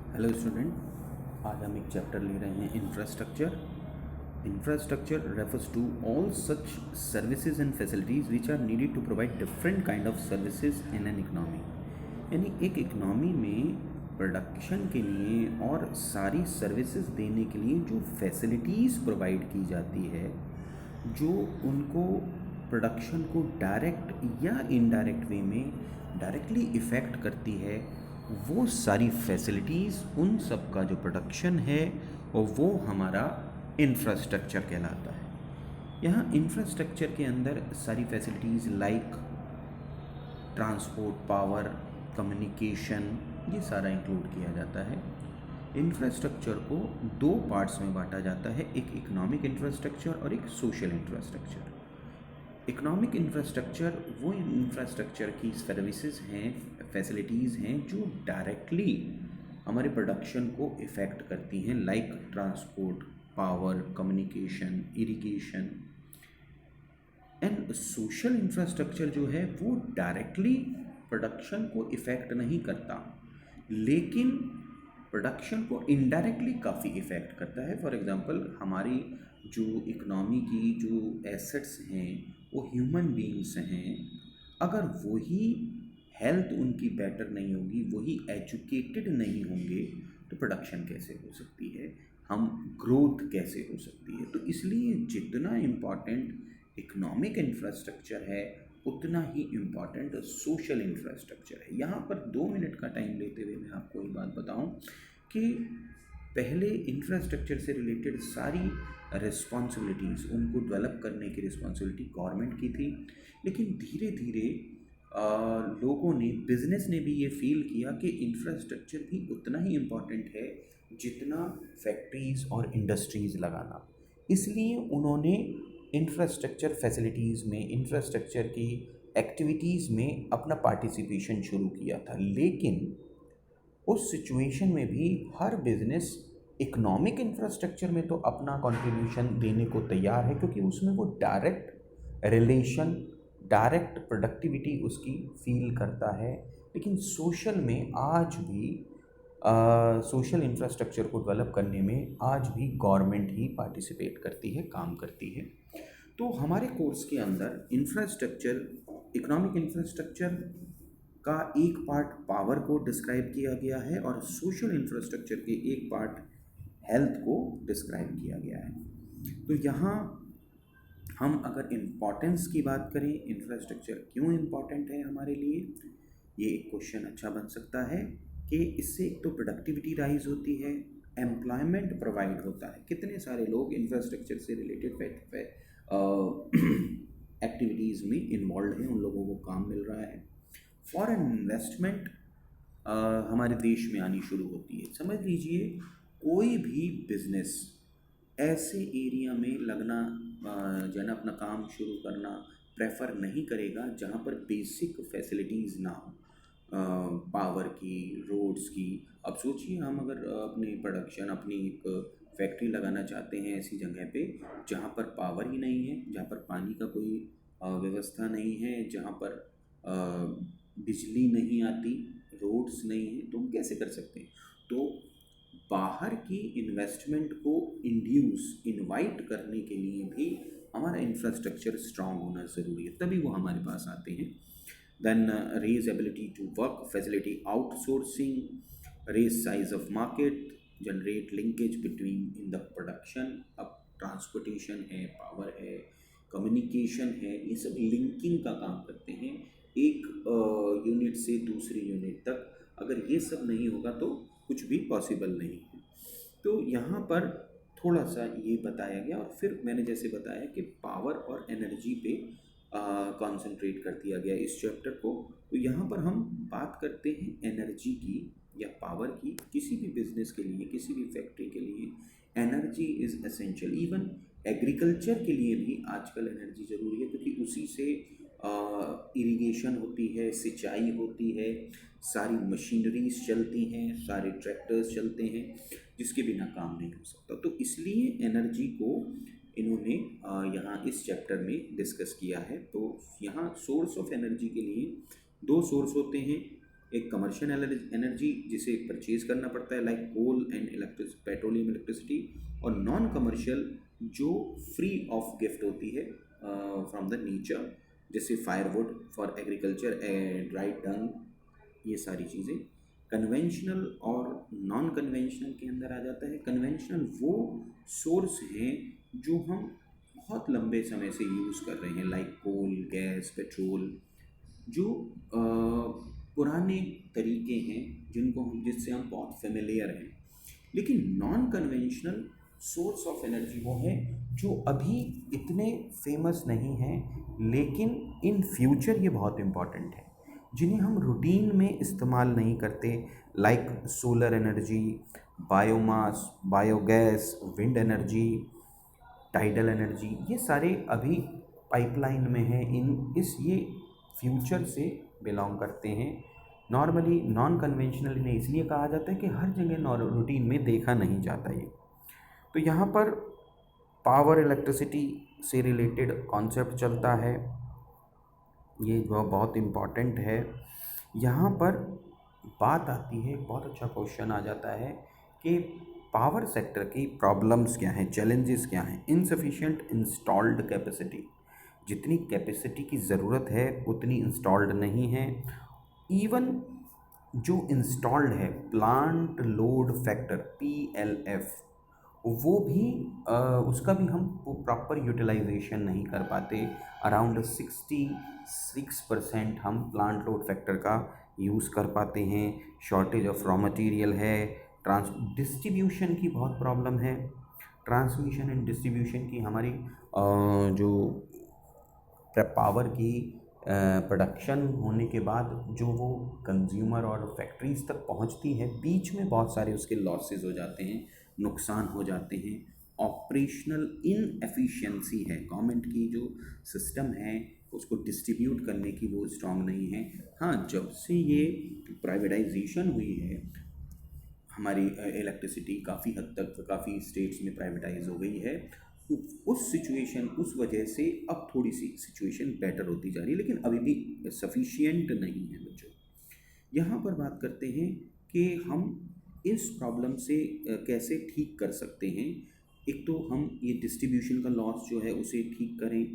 Hello student, आज हम एक चैप्टर ले रहे हैं infrastructure. Infrastructure refers to all such services and facilities which are needed to provide different kind of services in an economy. यानी एक इकनॉमी में प्रोडक्शन के लिए और सारी सर्विसेज देने के लिए जो फैसिलिटीज़ प्रोवाइड की जाती है, जो उनको प्रोडक्शन को डायरेक्ट या इनडायरेक्ट वे में डायरेक्टली इफ़ेक्ट करती है, वो सारी फैसिलिटीज़, उन सब का जो प्रोडक्शन है और वो हमारा इंफ्रास्ट्रक्चर कहलाता है। यहाँ इंफ्रास्ट्रक्चर के अंदर सारी facilities like transport, power, communication, ये सारा इंक्लूड किया जाता है। इंफ्रास्ट्रक्चर को दो पार्ट्स में बांटा जाता है, एक इकोनॉमिक इंफ्रास्ट्रक्चर और एक सोशल इंफ्रास्ट्रक्चर। इकोनॉमिक इंफ्रास्ट्रक्चर वो इंफ्रास्ट्रक्चर की सर्विसेज हैं, फैसिलिटीज़ हैं जो डायरेक्टली हमारे प्रोडक्शन को इफ़ेक्ट करती हैं, like transport, power, communication, irrigation. And social infrastructure जो है वो डायरेक्टली प्रोडक्शन को इफ़ेक्ट नहीं करता, लेकिन प्रोडक्शन को इनडायरेक्टली काफ़ी इफ़ेक्ट करता है। फॉर एग्ज़ाम्पल, हमारी जो इकनॉमी की जो एसेट्स हैं वो ह्यूमन बीइंग्स हैं। अगर वही हेल्थ उनकी बेटर नहीं होगी, वही एजुकेटेड नहीं होंगे, तो प्रोडक्शन कैसे हो सकती है, हम ग्रोथ कैसे हो सकती है। तो इसलिए जितना इम्पॉर्टेंट इकोनॉमिक इंफ्रास्ट्रक्चर है उतना ही इम्पॉर्टेंट सोशल इंफ्रास्ट्रक्चर है। यहाँ पर 2 मिनट का टाइम लेते हुए मैं आपको एक बात बताऊँ कि पहले इंफ्रास्ट्रक्चर से रिलेटेड सारी रिस्पॉन्सिबिलिटीज़, उनको डेवलप करने की रिस्पॉन्सिबिलिटी गवर्नमेंट की थी, लेकिन धीरे धीरे लोगों ने, बिजनेस ने भी ये फील किया कि इंफ्रास्ट्रक्चर भी उतना ही इम्पॉर्टेंट है जितना फैक्ट्रीज़ और इंडस्ट्रीज़ लगाना। इसलिए उन्होंने इंफ्रास्ट्रक्चर फैसिलिटीज़ में, इंफ्रास्ट्रक्चर की एक्टिविटीज़ में अपना पार्टिसिपेशन शुरू किया था। लेकिन उस सिचुएशन में भी हर बिजनेस इकोनॉमिक इंफ्रास्ट्रक्चर में तो अपना कंट्रीब्यूशन देने को तैयार है, क्योंकि उसमें वो डायरेक्ट रिलेशन, डायरेक्ट प्रोडक्टिविटी उसकी फील करता है। लेकिन सोशल में आज भी, सोशल इंफ्रास्ट्रक्चर को डेवलप करने में आज भी गवर्नमेंट ही पार्टिसिपेट करती है, काम करती है। तो हमारे कोर्स के अंदर इंफ्रास्ट्रक्चर, इकोनॉमिक इंफ्रास्ट्रक्चर का एक पार्ट पावर को डिस्क्राइब किया गया है और सोशल इंफ्रास्ट्रक्चर के एक पार्ट हेल्थ को डिस्क्राइब किया गया है। तो यहाँ हम अगर इम्पोर्टेंस की बात करें, इंफ्रास्ट्रक्चर क्यों इम्पोर्टेंट है हमारे लिए, ये एक क्वेश्चन अच्छा बन सकता है कि इससे एक तो प्रोडक्टिविटी राइज होती है, एम्प्लॉयमेंट प्रोवाइड होता है। कितने सारे लोग इंफ्रास्ट्रक्चर से रिलेटेड एक्टिविटीज़ में इन्वॉल्व हैं, उन लोगों को काम मिल रहा है। फॉरेन इन्वेस्टमेंट हमारे देश में आनी शुरू होती है। समझ लीजिए, कोई भी बिजनेस ऐसे एरिया में लगना, जो है ना, अपना काम शुरू करना प्रेफर नहीं करेगा जहाँ पर बेसिक फैसिलिटीज़ ना हो, पावर की, रोड्स की। अब सोचिए, हम अगर अपनी प्रोडक्शन, अपनी एक फैक्ट्री लगाना चाहते हैं ऐसी जगह पे जहाँ पर पावर ही नहीं है, जहाँ पर पानी का कोई व्यवस्था नहीं है, जहाँ पर बिजली नहीं आती, रोड्स नहीं है, तो हम कैसे कर सकते हैं। तो बाहर की इन्वेस्टमेंट को इनवाइट करने के लिए भी हमारा इंफ्रास्ट्रक्चर स्ट्रांग होना ज़रूरी है, तभी वो हमारे पास आते हैं। Then raise ability to work, facility outsourcing, raise size of market, generate linkage between in the production. अब ट्रांसपोर्टेशन है, पावर है, कम्युनिकेशन है, ये सब लिंकिंग का काम करते हैं एक यूनिट से दूसरी यूनिट तक। अगर ये सब नहीं होगा तो कुछ भी पॉसिबल नहीं है। तो यहाँ पर थोड़ा सा ये बताया गया, और फिर मैंने जैसे बताया कि पावर और एनर्जी पे कंसंट्रेट कर दिया गया इस चैप्टर को। तो यहाँ पर हम बात करते हैं एनर्जी की या पावर की। किसी भी बिजनेस के लिए, किसी भी फैक्ट्री के लिए energy is essential. Even agriculture के लिए भी आजकल एनर्जी ज़रूरी है, क्योंकि उसी से इरिगेशन होती है, सिंचाई होती है, सारी मशीनरीज चलती हैं, सारे ट्रैक्टर्स चलते हैं, जिसके बिना काम नहीं हो सकता। तो इसलिए एनर्जी को इन्होंने यहाँ इस चैप्टर में डिस्कस किया है। तो यहाँ सोर्स ऑफ एनर्जी के लिए दो सोर्स होते हैं, एक कमर्शियल एनर्जी जिसे परचेज करना पड़ता है like coal and petroleum electricity, और नॉन कमर्शियल जो फ्री ऑफ गिफ्ट होती है फ्रॉम द नेचर, जैसे firewood for agriculture, dry dung, ये सारी चीज़ें। कन्वेंशनल और नॉन कन्वेंशनल के अंदर आ जाता है। कन्वेंशनल वो सोर्स हैं जो हम बहुत लंबे समय से यूज़ कर रहे हैं लाइक कोल, गैस, पेट्रोल, जो पुराने तरीके हैं जिनको हम जिससे हम बहुत फेमिलियर हैं। लेकिन non conventional source of energy वो है जो अभी इतने फेमस नहीं हैं, लेकिन इन फ्यूचर ये बहुत इम्पॉर्टेंट है, जिन्हें हम रूटीन में इस्तेमाल नहीं करते, like solar energy, biomass, biogas, wind energy, tidal energy. ये सारे अभी पाइपलाइन में हैं, ये फ्यूचर से बिलोंग करते हैं। नॉर्मली नॉन कन्वेंशनल इन्हें इसलिए कहा जाता है कि हर जगह रूटीन में देखा नहीं जाता ये। तो यहाँ पर पावर इलेक्ट्रिसिटी से रिलेटेड कॉन्सेप्ट चलता है, ये बहुत इम्पॉर्टेंट है। यहाँ पर बात आती है, बहुत अच्छा क्वेश्चन आ जाता है कि पावर सेक्टर की प्रॉब्लम्स क्या हैं, चैलेंजेस क्या हैं। इनसफिशिएंट इंस्टॉल्ड कैपेसिटी, जितनी कैपेसिटी की ज़रूरत है उतनी इंस्टॉल्ड नहीं है। इवन जो इंस्टॉल्ड है प्लांट लोड फैक्टर PLF, वो भी उसका भी हम प्रॉपर यूटिलाइजेशन नहीं कर पाते। अराउंड 66% हम प्लांट लोड फैक्टर का यूज़ कर पाते हैं। शॉर्टेज ऑफ रॉ मटेरियल है। डिस्ट्रीब्यूशन की बहुत प्रॉब्लम है। ट्रांसमिशन एंड डिस्ट्रीब्यूशन की हमारी जो पावर की प्रोडक्शन होने के बाद जो वो कंज्यूमर और फैक्ट्रीज़ तक पहुंचती है, बीच में बहुत सारे उसके लॉसेस हो जाते हैं, नुकसान हो जाते हैं। ऑपरेशनल इनएफिशिएंसी है, गवर्नमेंट की जो सिस्टम है उसको डिस्ट्रीब्यूट करने की वो स्ट्रांग नहीं है। हाँ, जब से ये प्राइवेटाइजेशन हुई है, हमारी इलेक्ट्रिसिटी काफ़ी हद तक काफ़ी स्टेट्स में प्राइवेटाइज हो गई है, उस सिचुएशन उस वजह से अब थोड़ी सी सिचुएशन बेटर होती जा रही है, लेकिन अभी भी सफिशिएंट नहीं है बच्चों। यहाँ पर बात करते हैं कि हम इस प्रॉब्लम से कैसे ठीक कर सकते हैं। एक तो हम ये डिस्ट्रीब्यूशन का लॉस जो है उसे ठीक करें,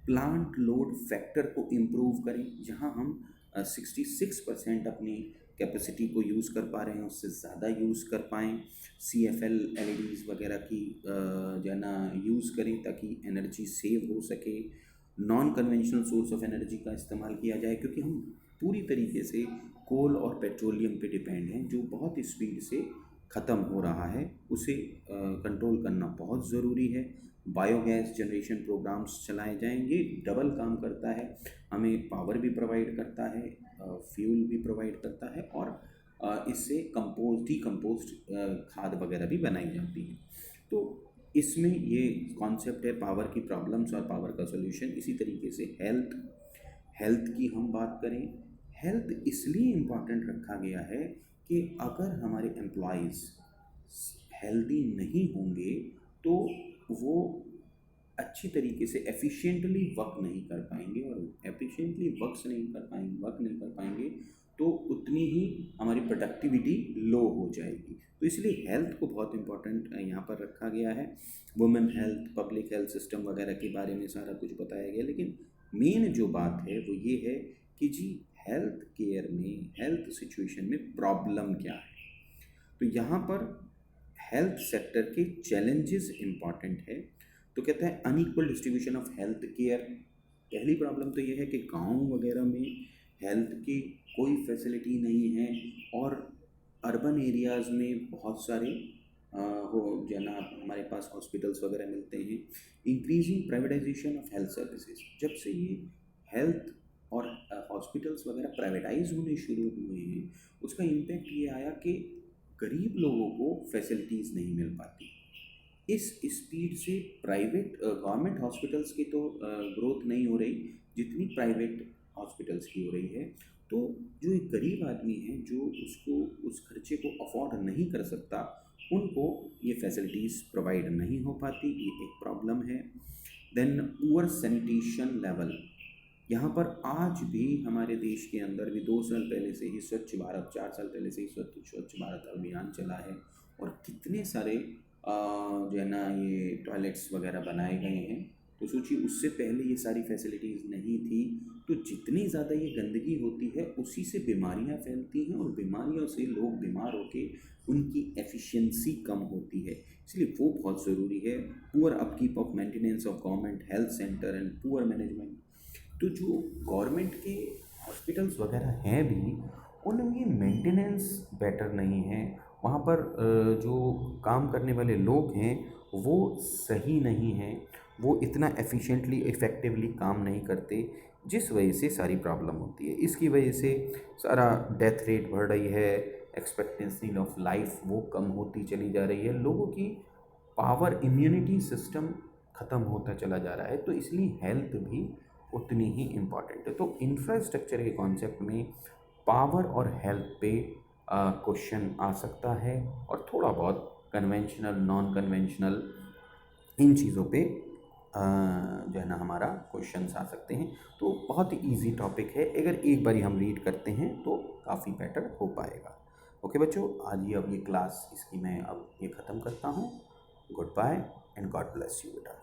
प्लांट लोड फैक्टर को इम्प्रूव करें, जहाँ हम 66% अपनी कैपेसिटी को यूज़ कर पा रहे हैं उससे ज़्यादा यूज़ कर पाएँ। CFL LEDs वगैरह की जो है ना यूज़ करें ताकि एनर्जी सेव हो सके। Non conventional source of energy का इस्तेमाल किया जाए, क्योंकि हम पूरी तरीके से कोल और पेट्रोलियम पे डिपेंड हैं जो बहुत स्पीड से ख़त्म हो रहा है, उसे कंट्रोल करना बहुत ज़रूरी है। बायोगैस जनरेशन प्रोग्राम्स चलाए जाएंगे, डबल काम करता है, हमें पावर भी प्रोवाइड करता है, फ्यूल भी प्रोवाइड करता है, और इससे डिकम्पोस्ट खाद वगैरह भी बनाई जाती है। तो इसमें ये कॉन्सेप्ट है पावर की प्रॉब्लम्स और पावर का सोल्यूशन। इसी तरीके से हेल्थ की हम बात करें, हेल्थ इसलिए इम्पॉर्टेंट रखा गया है कि अगर हमारे एम्प्लॉयज़ हेल्दी नहीं होंगे तो वो अच्छी तरीके से एफिशिएंटली वर्क नहीं कर पाएंगे, और एफिशिएंटली वर्क नहीं कर पाएंगे तो उतनी ही हमारी प्रोडक्टिविटी लो हो जाएगी। तो इसलिए हेल्थ को बहुत इम्पोर्टेंट यहाँ पर रखा गया है। Women health, public health system वगैरह के बारे में सारा कुछ बताया गया, लेकिन मेन जो बात है वो ये है कि जी हेल्थ केयर में, हेल्थ सिचुएशन में प्रॉब्लम क्या है। तो यहाँ पर हेल्थ सेक्टर के चैलेंजेस इम्पॉर्टेंट है। तो कहता है unequal distribution of health care. पहली प्रॉब्लम तो ये है कि गांव वगैरह में हेल्थ की कोई फैसिलिटी नहीं है, और अर्बन एरियाज़ में बहुत सारे हो जना हमारे पास हॉस्पिटल्स वगैरह मिलते हैं। Increasing privatisation of health services, जब से ये हेल्थ और हॉस्पिटल्स वगैरह प्राइवेटाइज होने शुरू हुए हैं, उसका इम्पैक्ट ये आया कि गरीब लोगों को फैसिलिटीज़ नहीं मिल पाती। इस स्पीड से प्राइवेट गवर्नमेंट हॉस्पिटल्स की तो ग्रोथ नहीं हो रही जितनी प्राइवेट हॉस्पिटल्स की हो रही है। तो जो एक गरीब आदमी है जो उसको उस खर्चे को अफोर्ड नहीं कर सकता, उनको ये फैसिलिटीज़ प्रोवाइड नहीं हो पाती, ये एक प्रॉब्लम है। देन पुअर सैनिटेशन लेवल, यहाँ पर आज भी हमारे देश के अंदर भी 2 साल पहले से ही स्वच्छ भारत, 4 साल पहले से ही स्वच्छ स्वच्छ भारत अभियान चला है और कितने सारे जो है ना ये टॉयलेट्स वगैरह बनाए गए हैं। तो सोचिए उससे पहले ये सारी फैसिलिटीज़ नहीं थी, तो जितनी ज़्यादा ये गंदगी होती है उसी से बीमारियां फैलती हैं और बीमारियों से लोग बीमार होके उनकी एफिशिएंसी कम होती है, इसलिए वो बहुत ज़रूरी है। Poor upkeep of maintenance of government health centre and poor management. तो जो गवर्नमेंट के हॉस्पिटल्स वगैरह हैं भी उनमें मेंटेनेंस बेटर नहीं है, वहाँ पर जो काम करने वाले लोग हैं वो सही नहीं हैं, वो इतना एफिशिएंटली इफ़ेक्टिवली काम नहीं करते, जिस वजह से सारी प्रॉब्लम होती है। इसकी वजह से सारा डेथ रेट बढ़ रही है, एक्सपेक्टेंसी ऑफ लाइफ वो कम होती चली जा रही है, लोगों की पावर इम्यूनिटी सिस्टम ख़त्म होता चला जा रहा है, तो इसलिए हेल्थ भी उतनी ही इम्पॉर्टेंट है। तो इंफ्रास्ट्रक्चर के कॉन्सेप्ट में पावर और हेल्थ पे क्वेश्चन आ सकता है और थोड़ा बहुत कन्वेंशनल नॉन कन्वेंशनल इन चीज़ों पे जो है ना हमारा क्वेश्चंस आ सकते हैं। तो बहुत ही ईजी टॉपिक है, अगर एक बारी हम रीड करते हैं तो काफ़ी बेटर हो पाएगा। ओके बच्चों, आज ये अब ये क्लास इसकी मैं अब ये ख़त्म करता हूँ। Good bye and God bless you बेटा।